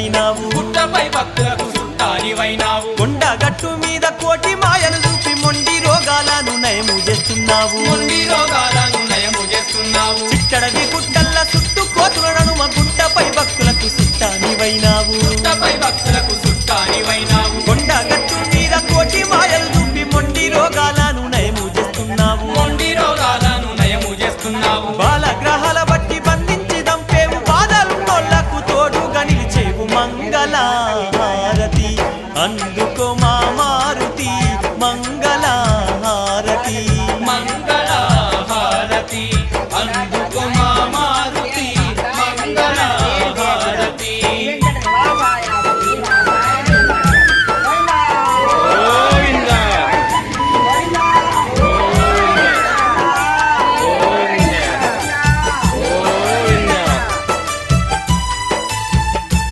చుట్టానివైనావు గుట్టపై భక్తులకు చుట్టానివైనావు కొండ గట్టు మీద కోటి మాయలు చూపి మొండి రోగాలను నయము చేస్తున్నావు మొండి రోగాలను నయము చేస్తున్నావు చిట్టడవి గుట్టల్ల చుట్టూ కోతుల నడుమ గుట్టపై భక్తులకు చుట్టానివైనావు గుట్టపై భక్తులకు చుట్టానివైనావు కొండ గట్టు మీద కోటి మాయలు చూపి మొండి రోగాలను నయము చేస్తున్నావు మొండి రోగాలను నయము చేస్తున్నావు బాలగ్రహాల బట్టి బంధించి దంపేవు బాధలున్నోళ్లకు తోడుగా నిలిచేవు మంగళ హారతి అందుకో